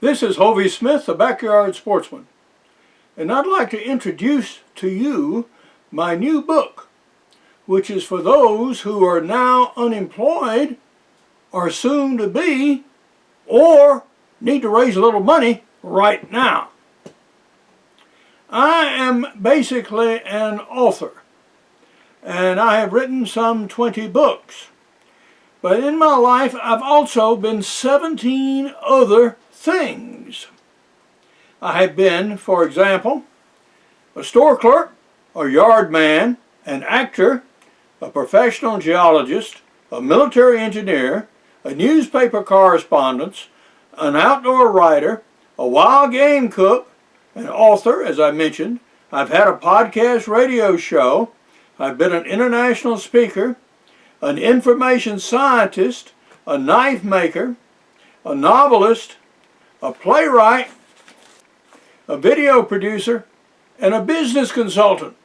This is Hovey Smith, the Backyard Sportsman, and I'd like to introduce to you my new book, which is for those who are now unemployed or soon to be, or need to raise a little money right now. I am basically an author, and I have written some 20 books. But in my life, I've also been 17 other things. I have been, for example, a store clerk, a yard man, an actor, a professional geologist, a military engineer, a newspaper correspondent, an outdoor writer, a wild game cook, an author, as I mentioned. I've had a podcast radio show. I've been an international speaker, an information scientist, a knife maker, a novelist, a playwright, a video producer, and a business consultant.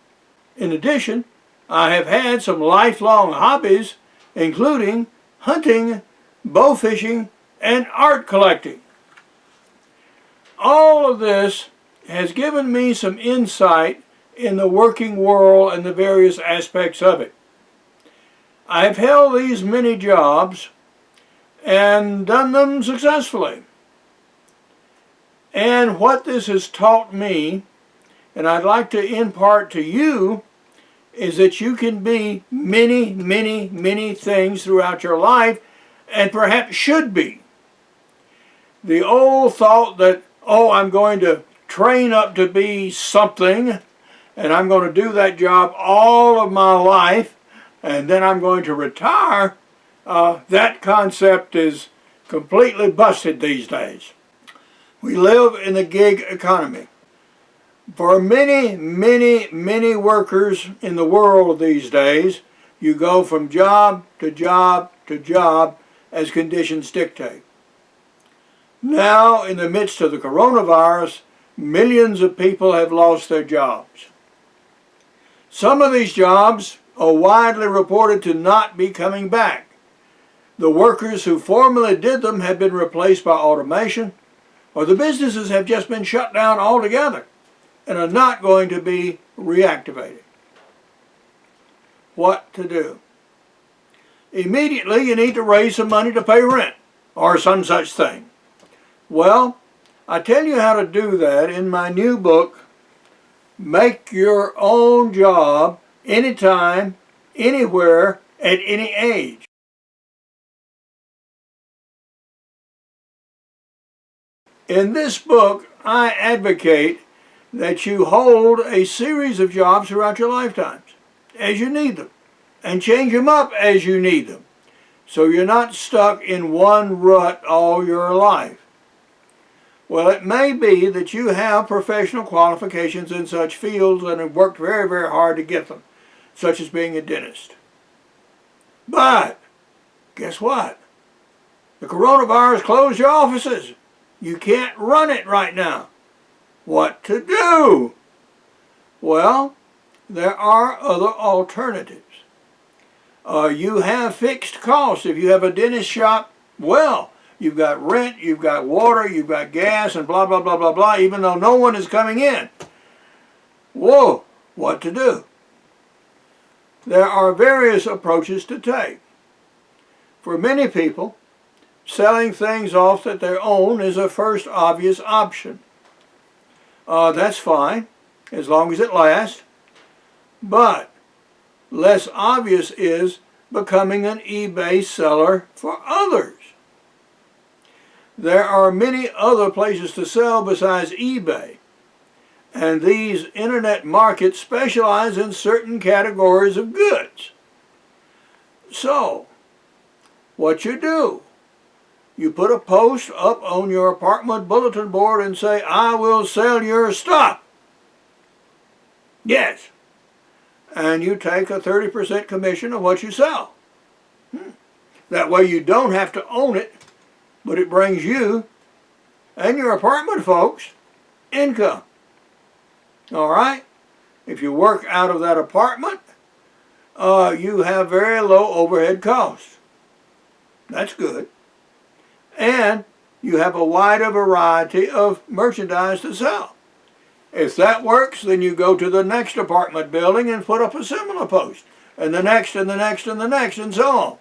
In addition, I have had some lifelong hobbies, including hunting, bow fishing, and art collecting. All of this has given me some insight in the working world and the various aspects of it. I've held these many jobs and done them successfully. And what this has taught me, and I'd like to impart to you, is that you can be many, many, many things throughout your life, and perhaps should be. The old thought that, oh, I'm going to train up to be something, and I'm going to do that job all of my life, and then I'm going to retire, that concept is completely busted these days. We live in the gig economy. For many, many, many workers in the world these days, you go from job to job to job as conditions dictate. Now, in the midst of the coronavirus, millions of people have lost their jobs. Some of these jobs are widely reported to not be coming back. The workers who formerly did them have been replaced by automation, or the businesses have just been shut down altogether and are not going to be reactivated. What to do? Immediately you need to raise some money to pay rent or some such thing. Well, I tell you how to do that in my new book, Make Your Own Job Anytime, Anywhere, at any age. In this book, I advocate that you hold a series of jobs throughout your lifetimes as you need them, and change them up as you need them, so you're not stuck in one rut all your life. Well, it may be that you have professional qualifications in such fields and have worked very, very hard to get them, such as being a dentist. But guess what? The coronavirus closed your offices. You can't run it right now. What to do? Well, there are other alternatives. You have fixed costs. If you have a dentist shop, well, you've got rent, you've got water, you've got gas, and blah, blah, blah, blah, blah, even though no one is coming in. Whoa, what to do? There are various approaches to take. For many people, selling things off that they own is a first obvious option. That's fine, as long as it lasts. But less obvious is becoming an eBay seller for others. There are many other places to sell besides eBay, and these internet markets specialize in certain categories of goods. So, what you do? You put a post up on your apartment bulletin board and say, I will sell your stuff. Yes. And you take a 30% commission of what you sell. That way you don't have to own it, but it brings you and your apartment folks income. All right? If you work out of that apartment, you have very low overhead costs. That's good. And you have a wider variety of merchandise to sell. If that works, then you go to the next apartment building and put up a similar post, and the next, and the next, and the next, and so on,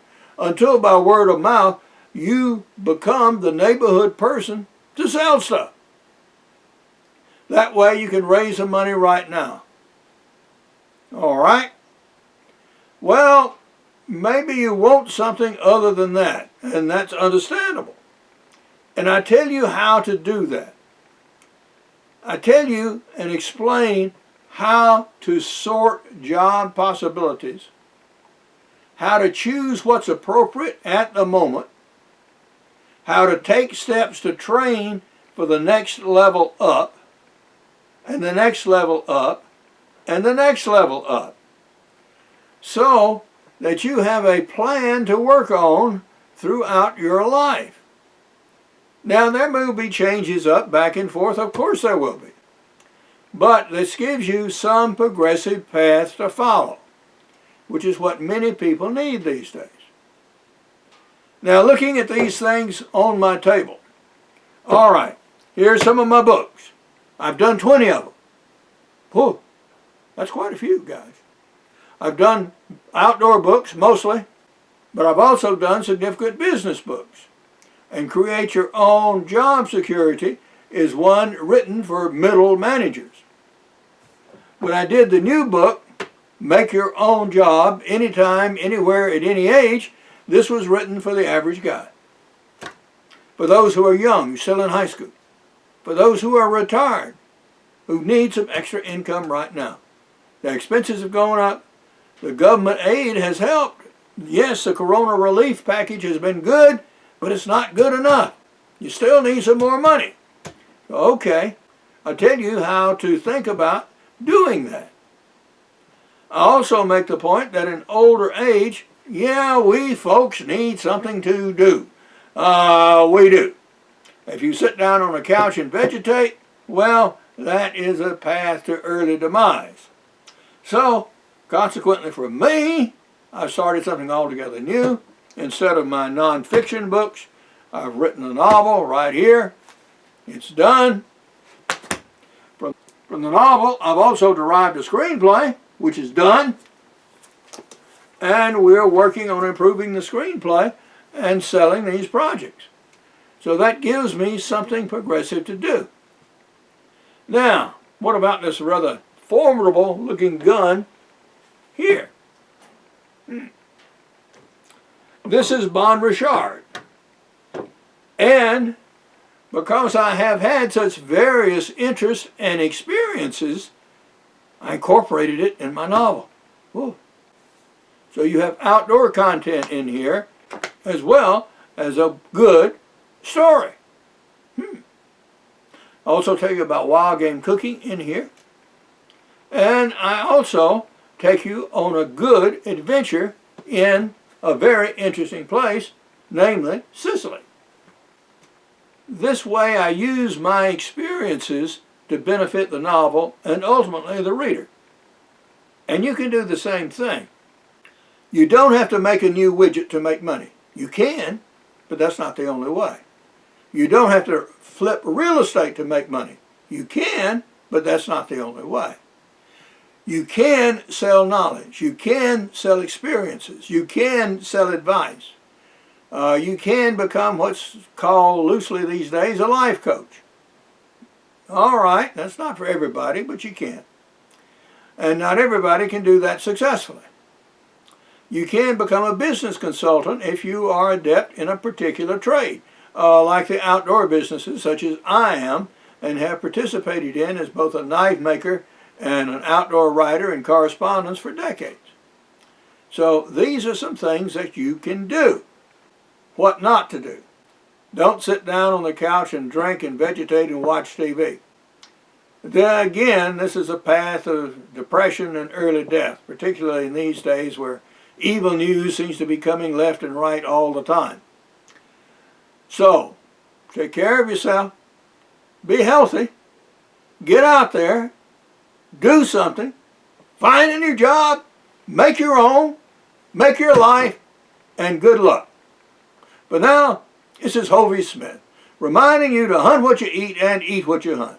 until by word of mouth, you become the neighborhood person to sell stuff. That way you can raise some money right now. All right? Well, maybe you want something other than that, and that's understandable. And I tell you how to do that. I tell you and explain how to sort job possibilities, how to choose what's appropriate at the moment, how to take steps to train for the next level up, and the next level up, and the next level up, so that you have a plan to work on throughout your life. Now, there may be changes up, back and forth, of course there will be. But this gives you some progressive path to follow, which is what many people need these days. Now, looking at these things on my table, all right, here's some of my books. I've done 20 of them. Whew, that's quite a few, guys. I've done outdoor books mostly, but I've also done significant business books. And Create Your Own Job Security is one written for middle managers. When I did the new book, Make Your Own Job, Anytime, Anywhere, at Any Age, this was written for the average guy. For those who are young, still in high school. For those who are retired, who need some extra income right now. The expenses have gone up. The government aid has helped. Yes, the Corona relief package has been good, but it's not good enough. You still need some more money. Okay, I'll tell you how to think about doing that. I also make the point that in older age, yeah, we folks need something to do. We do. If you sit down on a couch and vegetate, well, that is a path to early demise. So, consequently for me, I started something altogether new. Instead of my nonfiction books, I've written a novel right here. It's done. From the novel, I've also derived a screenplay, which is done. And we're working on improving the screenplay and selling these projects. So that gives me something progressive to do. Now, what about this rather formidable looking gun here? This is Bon Richard. And because I have had such various interests and experiences, I incorporated it in my novel. Whoa. So you have outdoor content in here as well as a good story. I also tell you about wild game cooking in here. And I also take you on a good adventure in a very interesting place, namely Sicily. This way I use my experiences to benefit the novel and ultimately the reader. And you can do the same thing. You don't have to make a new widget to make money. You can, but that's not the only way. You don't have to flip real estate to make money. You can, but that's not the only way. You can sell knowledge. You can sell experiences. You can sell advice. You can become what's called loosely these days a life coach. All right, that's not for everybody, but you can. And not everybody can do that successfully. You can become a business consultant if you are adept in a particular trade, like the outdoor businesses such as I am and have participated in as both a knife maker and an outdoor writer and correspondence for decades. So these are some things that you can do. What not to do. Don't sit down on the couch and drink and vegetate and watch TV. Then again, this is a path of depression and early death, particularly in these days where evil news seems to be coming left and right all the time. So, take care of yourself, be healthy, get out there, do something, find a new job, make your own, make your life, and good luck. But now, this is Hovey Smith, reminding you to hunt what you eat and eat what you hunt.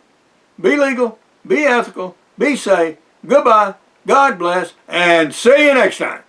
Be legal, be ethical, be safe. Goodbye, God bless, and see you next time.